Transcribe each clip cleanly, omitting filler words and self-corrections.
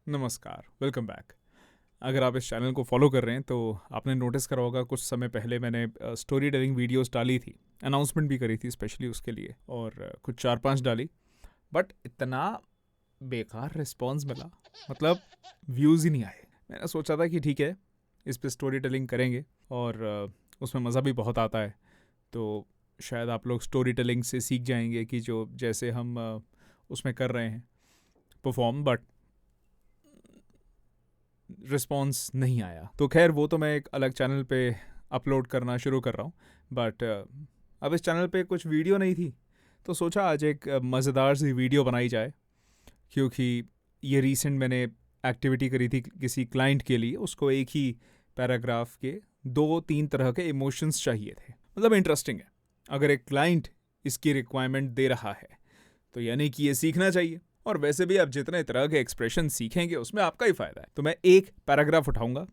नमस्कार, welcome back. अगर आप इस चैनल को फॉलो कर रहे हैं तो आपने नोटिस करा होगा कुछ समय पहले मैंने स्टोरी टेलिंग वीडियोस डाली थी, अनाउंसमेंट भी करी थी स्पेशली उसके लिए, और कुछ 4-5 डाली। बट इतना बेकार रिस्पॉन्स मिला, मतलब व्यूज़ ही नहीं आए। मैंने सोचा था कि ठीक है, इस पे स्टोरी टेलिंग करेंगे और उसमें मज़ा भी बहुत आता है। तो शायद आप लोग स्टोरी टेलिंग से सीख जाएंगे कि जो जैसे हम उसमें कर रहे हैं परफॉर्म, बट रिस्पॉन्स नहीं आया। तो खैर वो तो मैं एक अलग चैनल पे अपलोड करना शुरू कर रहा हूँ। बट अब इस चैनल पे कुछ वीडियो नहीं थी, तो सोचा आज एक मज़ेदार सी वीडियो बनाई जाए, क्योंकि ये रीसेंट मैंने एक्टिविटी करी थी किसी क्लाइंट के लिए। उसको एक ही पैराग्राफ के 2-3 तरह के इमोशंस चाहिए थे। मतलब इंटरेस्टिंग है, अगर एक क्लाइंट इसकी रिक्वायरमेंट दे रहा है तो यानी कि ये सीखना चाहिए। और वैसे भी आप जितने तरह के एक्सप्रेशन सीखेंगे उसमें आपका ही फ़ायदा है। तो मैं एक पैराग्राफ उठाऊंगा।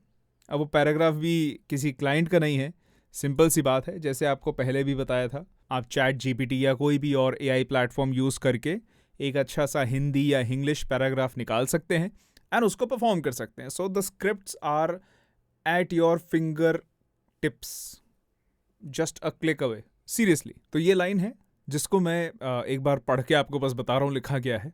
अब वो पैराग्राफ भी किसी क्लाइंट का नहीं है, सिंपल सी बात है। जैसे आपको पहले भी बताया था, आप चैट जीपीटी या कोई भी और एआई प्लेटफॉर्म यूज़ करके एक अच्छा सा हिंदी या इंग्लिश पैराग्राफ निकाल सकते हैं एंड उसको परफॉर्म कर सकते हैं। So the scripts are at your fingertips, just a click away. Seriously, तो ये लाइन है जिसको मैं एक बार पढ़ के आपको बस बता रहा हूँ। लिखा गया है,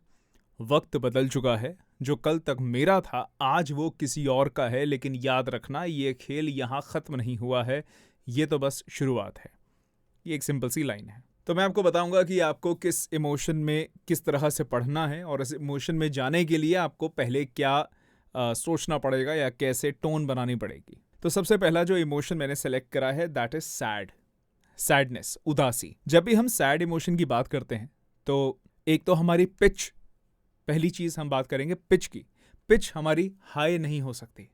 वक्त बदल चुका है, जो कल तक मेरा था आज वो किसी और का है, लेकिन याद रखना ये खेल यहाँ ख़त्म नहीं हुआ है, ये तो बस शुरुआत है। ये एक सिंपल सी लाइन है। तो मैं आपको बताऊंगा कि आपको किस इमोशन में किस तरह से पढ़ना है, और इस इमोशन में जाने के लिए आपको पहले क्या सोचना पड़ेगा या कैसे टोन बनानी पड़ेगी। तो सबसे पहला जो इमोशन मैंने सेलेक्ट करा है दैट इज सैड, सैडनेस, उदासी। जब भी हम सैड इमोशन की बात करते हैं तो एक तो हमारी पिच, पहली चीज़ हम बात करेंगे पिच की। पिच हमारी हाई नहीं हो सकती,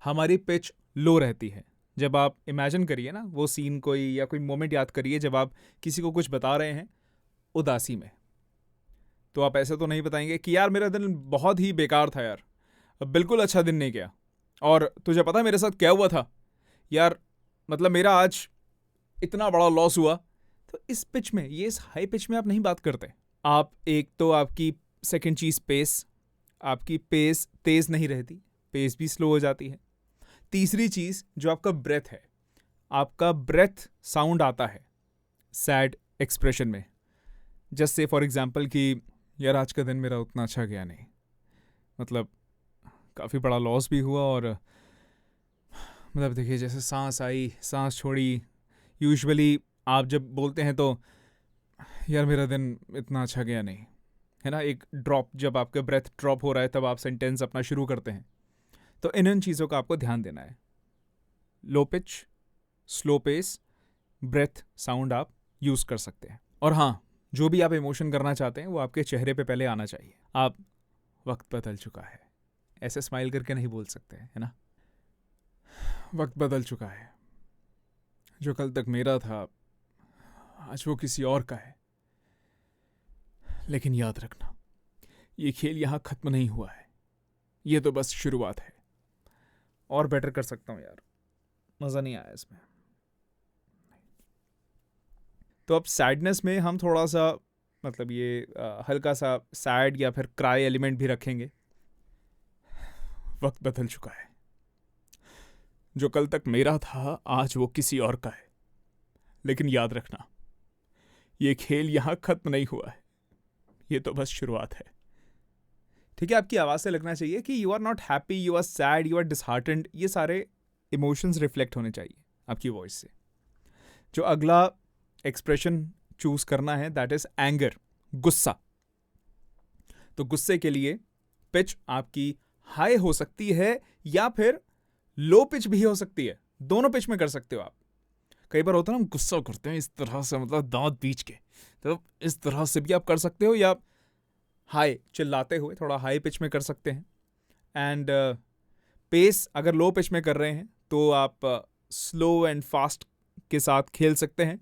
हमारी पिच लो रहती है। जब आप इमेजिन करिए ना वो सीन, कोई या कोई मोमेंट याद करिए जब आप किसी को कुछ बता रहे हैं उदासी में, तो आप ऐसे तो नहीं बताएंगे कि यार मेरा दिन बहुत ही बेकार था यार, अब बिल्कुल अच्छा दिन नहीं गया, और तुझे पता है मेरे साथ क्या हुआ था यार, मतलब मेरा आज इतना बड़ा लॉस हुआ। तो इस पिच में, ये इस हाई पिच में आप नहीं बात करते। आप एक तो आपकी सेकंड चीज़ पेस, आपकी पेस तेज़ नहीं रहती, पेस भी स्लो हो जाती है। तीसरी चीज़ जो आपका ब्रेथ है, आपका ब्रेथ साउंड आता है सैड एक्सप्रेशन में। जस्ट से फॉर एग्जांपल कि यार आज का दिन मेरा उतना अच्छा गया नहीं, मतलब काफ़ी बड़ा लॉस भी हुआ, और मतलब देखिए जैसे सांस आई सांस छोड़ी। यूजुअली आप जब बोलते हैं तो यार मेरा दिन इतना अच्छा गया नहीं, है ना, एक ड्रॉप, जब आपका ब्रेथ ड्रॉप हो रहा है तब आप सेंटेंस अपना शुरू करते हैं। तो इन चीज़ों का आपको ध्यान देना है। Low pitch, slow pace, breath sound आप यूज़ कर सकते हैं। और हाँ, जो भी आप इमोशन करना चाहते हैं वो आपके चेहरे पे पहले आना चाहिए। आप वक्त बदल चुका है ऐसे स्माइल करके नहीं बोल सकते, है ना। वक्त बदल चुका है, जो कल तक मेरा था आज वो किसी और का है, लेकिन याद रखना ये खेल यहाँ ख़त्म नहीं हुआ है, ये तो बस शुरुआत है। और बेटर कर सकता हूँ यार, मज़ा नहीं आया इसमें। तो अब सैडनेस में हम थोड़ा सा, मतलब ये हल्का सा सैड या फिर क्राई एलिमेंट भी रखेंगे। वक्त बदल चुका है, जो कल तक मेरा था आज वो किसी और का है, लेकिन याद रखना ये खेल यहाँ ख़त्म नहीं हुआ है, ये तो बस शुरुआत है। ठीक है, आपकी आवाज़ से लगना चाहिए कि you are not happy, you are sad, you are disheartened. ये सारे इमोशंस रिफ्लेक्ट होने चाहिए आपकी वॉइस से। जो अगला एक्सप्रेशन चूज करना है दैट इज एंगर, गुस्सा। तो गुस्से के लिए पिच आपकी हाई हो सकती है या फिर लो पिच भी हो सकती है, दोनों पिच में कर सकते हो आप। कई बार होता है ना, हम गुस्सा करते हैं इस तरह से, मतलब दांत बीच के, तो इस तरह से भी आप कर सकते हो, या हाई चिल्लाते हुए थोड़ा हाई पिच में कर सकते हैं। एंड पेस अगर लो पिच में कर रहे हैं तो आप स्लो एंड फास्ट के साथ खेल सकते हैं।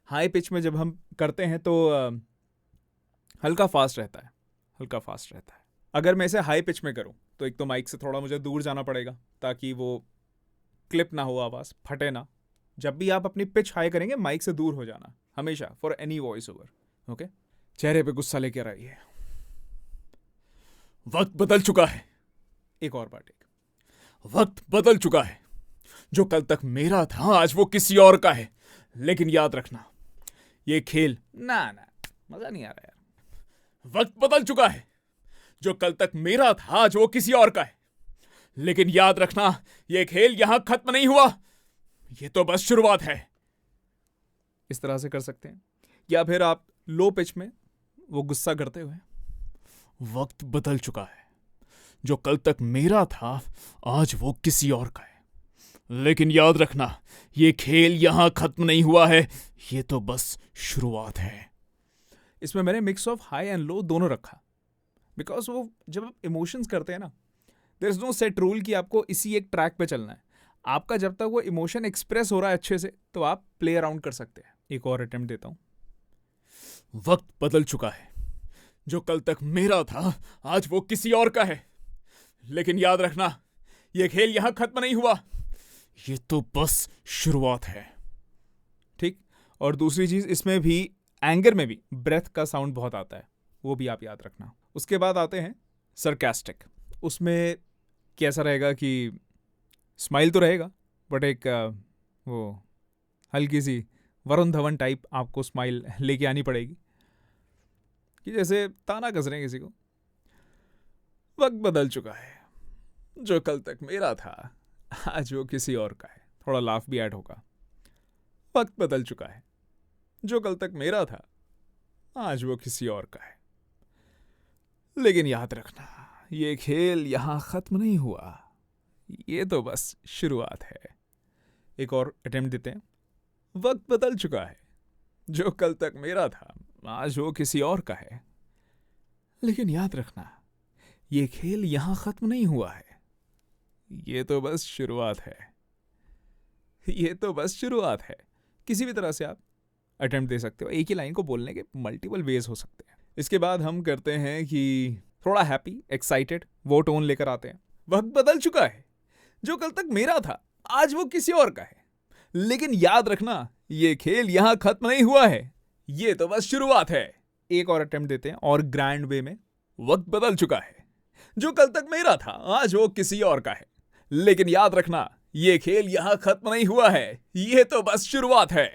हाई पिच में जब हम करते हैं तो हल्का फास्ट रहता है, हल्का फास्ट रहता है। अगर मैं इसे हाई पिच में करूं तो एक तो माइक से थोड़ा मुझे दूर जाना पड़ेगा ताकि वो क्लिप ना हो, आवाज़ फटे ना। जब भी आप अपनी पिच हाई करेंगे माइक से दूर हो जाना हमेशा, for any voice over. Okay, चेहरे पे गुस्सा लेकर आइए। वक्त बदल चुका है, एक और बार टेक। वक्त बदल चुका है, जो कल तक मेरा था आज वो किसी और का है, लेकिन याद रखना ये खेल ना मजा नहीं आ रहा यार। वक्त बदल चुका है, जो कल तक मेरा था आज वो किसी और का है, लेकिन याद रखना ये खेल यहां खत्म नहीं हुआ, ये तो बस शुरुआत है। इस तरह से कर सकते हैं, या फिर आप लो पिच में वो गुस्सा करते हुए, वक्त बदल चुका है, जो कल तक मेरा था आज वो किसी और का है, लेकिन याद रखना ये खेल यहां खत्म नहीं हुआ है, ये तो बस शुरुआत है। इसमें मैंने mix of high and low दोनों रखा, बिकॉज वो जब आप इमोशंस करते हैं ना, there is no set rule कि आपको इसी एक ट्रैक पे चलना है। आपका जब तक वो इमोशन एक्सप्रेस हो रहा है अच्छे से, तो आप प्ले अराउंड कर सकते हैं। एक और अटेम्प्ट देता हूं। वक्त बदल चुका है, जो कल तक मेरा था आज वो किसी और का है, लेकिन याद रखना ये खेल यहां खत्म नहीं हुआ, ये तो बस शुरुआत है। ठीक। और दूसरी चीज, इसमें भी एंगर में भी ब्रेथ का साउंड बहुत आता है, वो भी आप याद रखना। उसके बाद आते हैं सरकास्टिक। उसमें कैसा रहेगा कि स्माइल तो रहेगा, बट एक वो हल्की सी वरुण धवन टाइप आपको स्माइल लेके आनी पड़ेगी, कि जैसे ताना कस रहे हैं किसी को। वक्त बदल चुका है, जो कल तक मेरा था आज वो किसी और का है। थोड़ा लाफ भी ऐड होगा। वक्त बदल चुका है, जो कल तक मेरा था आज वो किसी और का है, लेकिन याद रखना ये खेल यहां खत्म नहीं हुआ, ये तो बस शुरुआत है। एक और अटेम्प्ट देते हैं। वक्त बदल चुका है, जो कल तक मेरा था आज वो किसी और का है, लेकिन याद रखना ये खेल यहां खत्म नहीं हुआ है, ये तो बस शुरुआत है, ये तो बस शुरुआत है। किसी भी तरह से आप अटेम्प्ट दे सकते हो, एक ही लाइन को बोलने के मल्टीपल वेज हो सकते हैं। इसके बाद हम करते हैं कि थोड़ा हैप्पी एक्साइटेड वो टोन लेकर आते हैं। वक्त बदल चुका है, जो कल तक मेरा था आज वो किसी और का है, लेकिन याद रखना ये खेल यहां खत्म नहीं हुआ है, ये तो बस शुरुआत है। एक और अटेम्प्ट देते हैं और ग्रैंड वे में। वक्त बदल चुका है, जो कल तक मेरा था आज वो किसी और का है, लेकिन याद रखना ये खेल यहां खत्म नहीं हुआ है, ये तो बस शुरुआत है।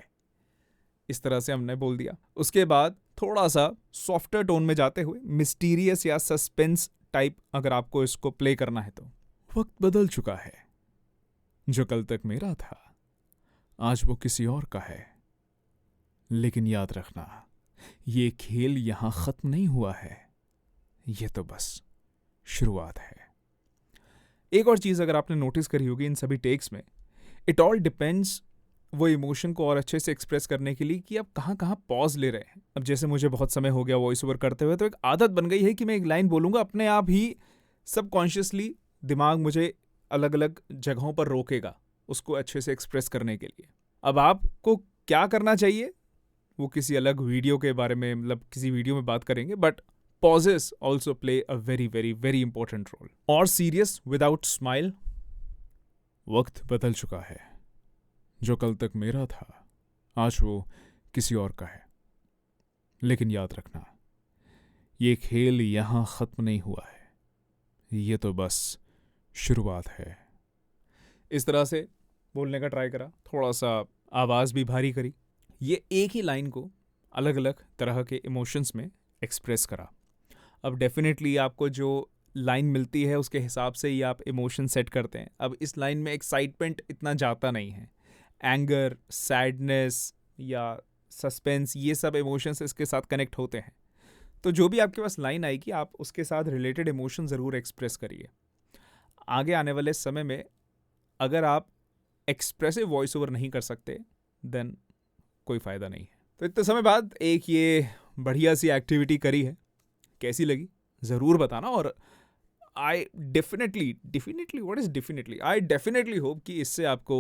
इस तरह से हमने बोल दिया। उसके बाद थोड़ा सा सॉफ्टर टोन में जाते हुए मिस्टीरियस या सस्पेंस टाइप अगर आपको इसको प्ले करना है तो, वक्त बदल चुका है, जो कल तक मेरा था आज वो किसी और का है, लेकिन याद रखना ये खेल यहां खत्म नहीं हुआ है, ये तो बस शुरुआत है। एक और चीज अगर आपने नोटिस करी होगी इन सभी टेक्स में, इट ऑल डिपेंड्स वो इमोशन को और अच्छे से एक्सप्रेस करने के लिए कि आप कहाँ कहाँ पॉज ले रहे हैं। अब जैसे मुझे बहुत समय हो गया वॉइस ओवर करते हुए, तो एक आदत बन गई है कि मैं एक लाइन बोलूंगा, अपने आप ही सबकॉन्शियसली दिमाग मुझे अलग अलग जगहों पर रोकेगा उसको अच्छे से एक्सप्रेस करने के लिए। अब आपको क्या करना चाहिए वो किसी अलग वीडियो के बारे में, मतलब किसी वीडियो में बात करेंगे, but pauses also play a very very very important role. और serious without smile, वक्त बदल चुका है, जो कल तक मेरा था आज वो किसी और का है, लेकिन याद रखना ये खेल यहां खत्म नहीं हुआ है, ये तो बस शुरुआत है। इस तरह से बोलने का ट्राई करा, थोड़ा सा आवाज़ भी भारी करी, ये एक ही लाइन को अलग अलग तरह के इमोशंस में एक्सप्रेस करा। अब डेफिनेटली आपको जो लाइन मिलती है उसके हिसाब से ही आप इमोशन सेट करते हैं। अब इस लाइन में एक्साइटमेंट इतना जाता नहीं है, एंगर, सैडनेस या सस्पेंस, ये सब इमोशंस इसके साथ कनेक्ट होते हैं। तो जो भी आपके पास लाइन आएगी आप उसके साथ रिलेटेड इमोशन ज़रूर एक्सप्रेस करिए। आगे आने वाले समय में अगर आप एक्सप्रेसिव वॉइस ओवर नहीं कर सकते देन कोई फ़ायदा नहीं है। तो इतने समय बाद एक ये बढ़िया सी एक्टिविटी करी है, कैसी लगी ज़रूर बताना। और आई डेफिनेटली होप कि इससे आपको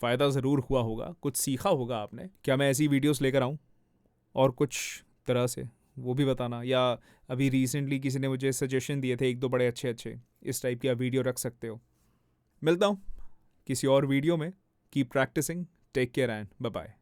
फ़ायदा ज़रूर हुआ होगा, कुछ सीखा होगा आपने। क्या मैं ऐसी वीडियोस लेकर आऊँ और कुछ तरह से, वो भी बताना। या अभी रिसेंटली किसी ने मुझे सजेशन दिए थे एक दो बड़े अच्छे इस टाइप की आप वीडियो रख सकते हो। मिलता हूँ किसी और वीडियो में। Keep practicing, take care and bye bye.